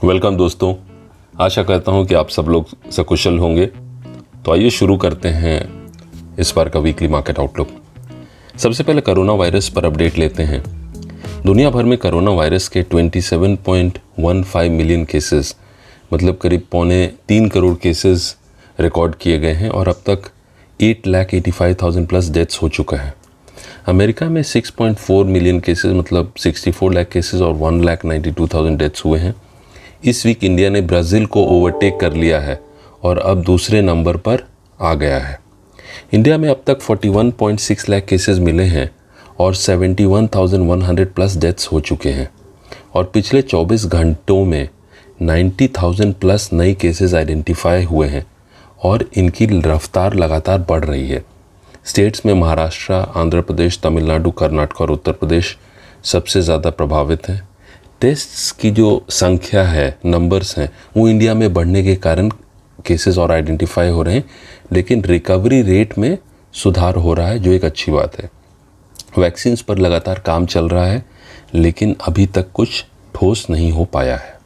Welcome दोस्तों, आशा करता हूं कि आप सब लोग सकुशल होंगे। तो आइए शुरू करते हैं इस बार का वीकली मार्केट आउटलुक। सबसे पहले कोरोना वायरस पर अपडेट लेते हैं। दुनिया भर में कोरोना वायरस के 27.15 मिलियन केसेस, मतलब करीब 3.25 करोड़ केसेस रिकॉर्ड किए गए हैं और अब तक 8,85,000 प्लस डेथ्स हो चुका है। अमेरिका में 6.4 मिलियन केसेस, मतलब 64 लाख केसेस और 1,92,000 डेथ्स हुए हैं। इस वीक इंडिया ने ब्राज़ील को ओवरटेक कर लिया है और अब दूसरे नंबर पर आ गया है। इंडिया में अब तक 41.6 लाख केसेस मिले हैं और 71,100 प्लस डेथ्स हो चुके हैं और पिछले 24 घंटों में 90,000 प्लस नए केसेस आइडेंटिफाई हुए हैं और इनकी रफ्तार लगातार बढ़ रही है। स्टेट्स में महाराष्ट्र, आंध्र प्रदेश, तमिलनाडु, कर्नाटक और उत्तर प्रदेश सबसे ज़्यादा प्रभावित हैं। टेस्ट्स की जो संख्या है, नंबर्स हैं, वो इंडिया में बढ़ने के कारण केसेस और आइडेंटिफाई हो रहे हैं, लेकिन रिकवरी रेट में सुधार हो रहा है, जो एक अच्छी बात है। वैक्सीन्स पर लगातार काम चल रहा है, लेकिन अभी तक कुछ ठोस नहीं हो पाया है।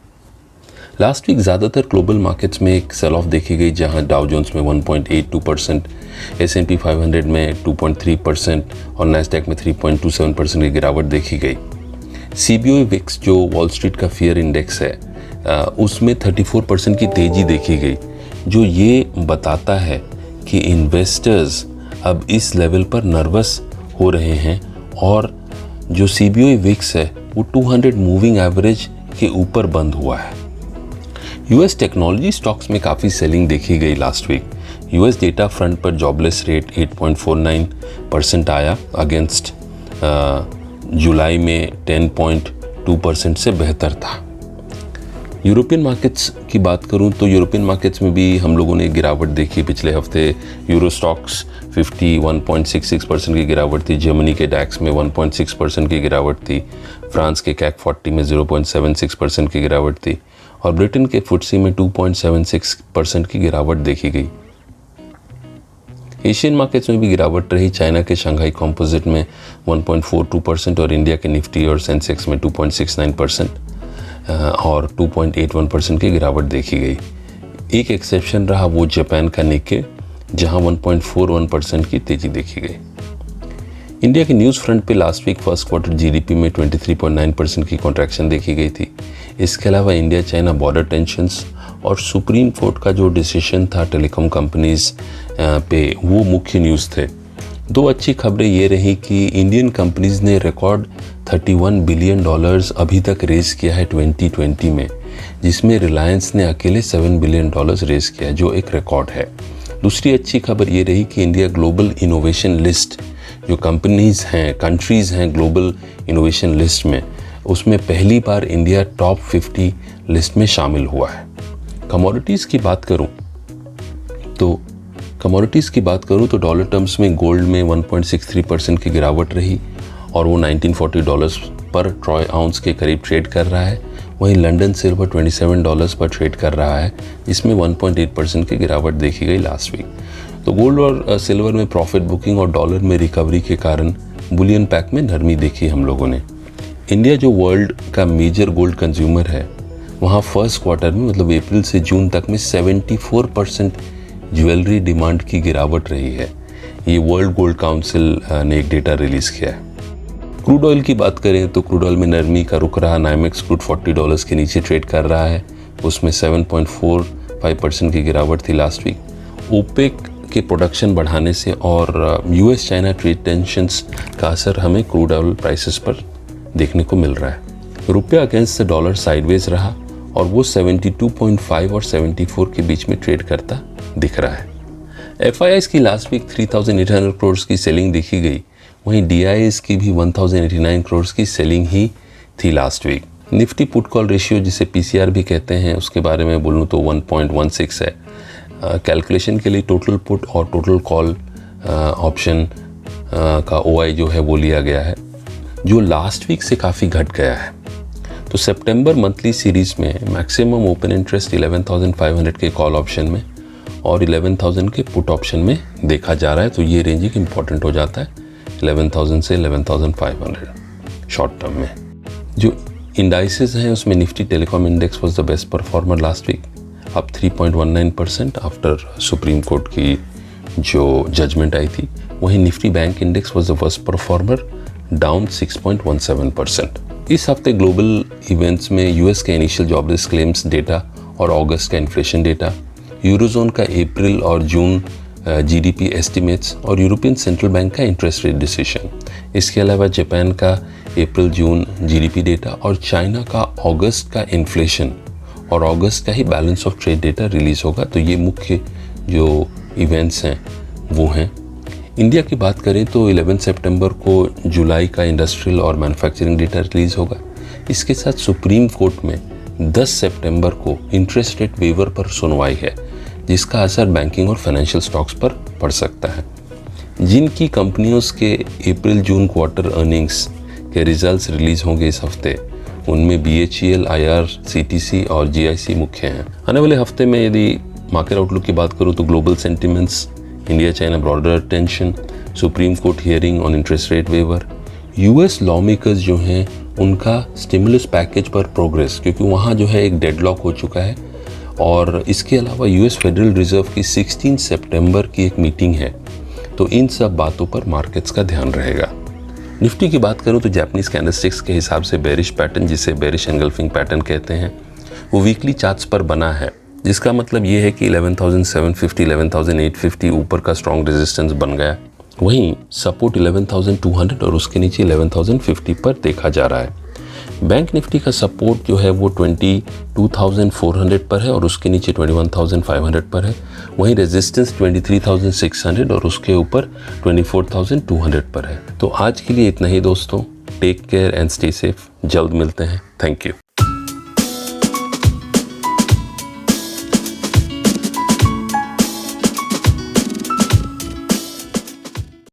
लास्ट वीक ज़्यादातर ग्लोबल मार्केट्स में एक सेल ऑफ देखी गई, जहां डाउ जोन्स में 1.82%, S&P 500 में 2.3% और नैस्डैक में 3.27% की गिरावट देखी गई। CBOE विक्स, जो वॉल स्ट्रीट का फियर इंडेक्स है, उसमें 34% की तेज़ी देखी गई, जो ये बताता है कि इन्वेस्टर्स अब इस लेवल पर नर्वस हो रहे हैं और जो CBOE विक्स है वो 200 मूविंग एवरेज के ऊपर बंद हुआ है। US टेक्नोलॉजी स्टॉक्स में काफ़ी सेलिंग देखी गई last week. US data front पर जॉबलेस रेट 8.49% आया, अगेंस्ट जुलाई में 10.2% से बेहतर था। यूरोपियन मार्केट्स की बात करूं तो यूरोपियन मार्केट्स में भी हम लोगों ने गिरावट देखी। पिछले हफ्ते यूरो स्टॉक्स 51.66% की गिरावट थी, जर्मनी के डैक्स में 1.6% की गिरावट थी, फ्रांस के कैक 40 में 0.76% की गिरावट थी और ब्रिटेन के फुटसी में 2.76% की गिरावट देखी गई। एशियन मार्केट्स में भी गिरावट रही। चाइना के शंघाई कॉम्पोजिट में 1.42% और इंडिया के निफ्टी और सेंसेक्स में 2.69% और 2.81% की गिरावट देखी गई। एक एक्सेप्शन रहा वो जापान का निक्के, जहां 1.41% की तेजी देखी गई। इंडिया के न्यूज़ फ्रंट पे last week first quarter GDP में 23.9% की कॉन्ट्रैक्शन देखी गई थी। इसके अलावा इंडिया चाइना बॉर्डर टेंशंस और सुप्रीम कोर्ट का जो डिसीजन था टेलीकॉम कंपनीज पे, वो मुख्य न्यूज़ थे। दो अच्छी खबरें ये रही कि इंडियन कंपनीज ने रिकॉर्ड $31 बिलियन अभी तक रेज किया है 2020 में, जिसमें रिलायंस ने अकेले $7 बिलियन रेज किया, जो एक रिकॉर्ड है। दूसरी अच्छी खबर ये रही कि इंडिया ग्लोबल इनोवेशन लिस्ट, जो कंपनीज हैं, कंट्रीज़ हैं ग्लोबल इनोवेशन लिस्ट में, उसमें पहली बार इंडिया टॉप 50 लिस्ट में शामिल हुआ है। कमोडिटीज़ की बात करूं तो डॉलर टर्म्स में गोल्ड में 1.63% की गिरावट रही और वो $1940 पर ट्रॉय आउंस के करीब ट्रेड कर रहा है। वहीं लंदन सिल्वर $27 पर ट्रेड कर रहा है, जिसमें 1.8% की गिरावट देखी गई लास्ट वीक। तो गोल्ड और सिल्वर में प्रॉफिट बुकिंग और डॉलर में रिकवरी के कारण बुलियन पैक में नरमी देखी हम लोगों ने। इंडिया जो वर्ल्ड का मेजर गोल्ड कंज्यूमर है, वहाँ फर्स्ट क्वार्टर में, मतलब अप्रैल से जून तक में 74% ज्वेलरी डिमांड की गिरावट रही है। ये वर्ल्ड गोल्ड काउंसिल ने एक डेटा रिलीज़ किया है। क्रूड ऑयल की बात करें तो क्रूड ऑयल में नरमी का रुख रहा। NYMEX क्रूड $40 के नीचे ट्रेड कर रहा है, उसमें 7.45% की गिरावट थी लास्ट वीक। ओपेक के प्रोडक्शन बढ़ाने से और US चाइना ट्रेड टेंशंस का असर हमें क्रूड ऑयल प्राइसेस पर देखने को मिल रहा है। रुपया अगेंस्ट द डॉलर साइडवेज रहा और वो 72.5 और 74 के बीच में ट्रेड करता दिख रहा है। FIIs की लास्ट वीक 3,800 करोड़ की सेलिंग देखी गई। वहीं DIIs की भी 1,089 करोड़ की सेलिंग ही थी last week. Nifty put call ratio, जिसे PCR भी कहते हैं, उसके बारे में बोलूँ तो 1.16 है। कैलकुलेशन के लिए टोटल पुट और टोटल कॉल ऑप्शन का OI जो है वो लिया गया है, जो लास्ट वीक से काफ़ी घट गया है। तो सितंबर मंथली सीरीज में मैक्सिमम ओपन इंटरेस्ट 11,500 के कॉल ऑप्शन में और 11,000 के पुट ऑप्शन में देखा जा रहा है। तो ये रेंज एक इम्पॉर्टेंट हो जाता है, 11,000 से 11,500 शॉर्ट टर्म में। जो इंडाइसेस हैं उसमें Nifty telecom index was the best performer last week, अब 3.19% आफ्टर सुप्रीम कोर्ट की जो जजमेंट आई थी। वहीं Nifty bank index was the worst performer, down 6.17%। इस हफ्ते ग्लोबल इवेंट्स में यूएस के इनिशियल जॉबलेस क्लेम्स डेटा और अगस्त का इन्फ्लेशन डेटा, यूरोजोन का अप्रैल और जून जीडीपी एस्टिमेट्स और यूरोपियन सेंट्रल बैंक का इंटरेस्ट रेट डिसीजन। इसके अलावा जापान का अप्रैल जून जीडीपी डेटा और चाइना का अगस्त का इन्फ्लेशन और अगस्त का ही balance of trade data release होगा। तो ये मुख्य जो इवेंट्स हैं वो हैं। इंडिया की बात करें तो 11 सितंबर को जुलाई का इंडस्ट्रियल और मैन्युफैक्चरिंग डेटा रिलीज होगा। इसके साथ सुप्रीम कोर्ट में 10 सितंबर को इंटरेस्ट रेट वेवर पर सुनवाई है, जिसका असर बैंकिंग और फाइनेंशियल स्टॉक्स पर पड़ सकता है। जिनकी कंपनियों के अप्रैल जून क्वार्टर अर्निंग्स के रिजल्ट्स रिलीज होंगे इस हफ्ते, उनमें BHEL, IRCTC और GIC मुख्य हैं। आने वाले हफ्ते में यदि मार्केट आउटलुक की बात करूँ तो global sentiments, India China border tension, Supreme Court hearing on interest rate waiver, US law makers जो हैं उनका स्टिमुलस पैकेज पर प्रोग्रेस, क्योंकि वहाँ जो है एक डेडलॉक हो चुका है। और इसके अलावा यूएस फेडरल रिजर्व की 16 सितंबर की एक मीटिंग है। तो इन सब बातों पर मार्केट्स का ध्यान रहेगा। निफ्टी की बात करूं तो जापानीज कैंडलस्टिक्स के हिसाब से बेरिश पैटर्न, जिसे बेरिश एंगल्फिंग पैटर्न कहते हैं, वो वीकली चार्ट्स पर बना है, जिसका मतलब ये है कि 11,750, 11,850 ऊपर का स्ट्रॉन्ग रेजिस्टेंस बन गया। वहीं सपोर्ट 11,200 और उसके नीचे 11,050 पर देखा जा रहा है। बैंक निफ्टी का सपोर्ट जो है वो 22,400 पर है और उसके नीचे 21,500 पर है। वहीं रेजिस्टेंस 23,600 और उसके ऊपर 24,200 पर है। तो आज के लिए इतना ही दोस्तों। Take care and stay safe. जल्द मिलते हैं। Thank you.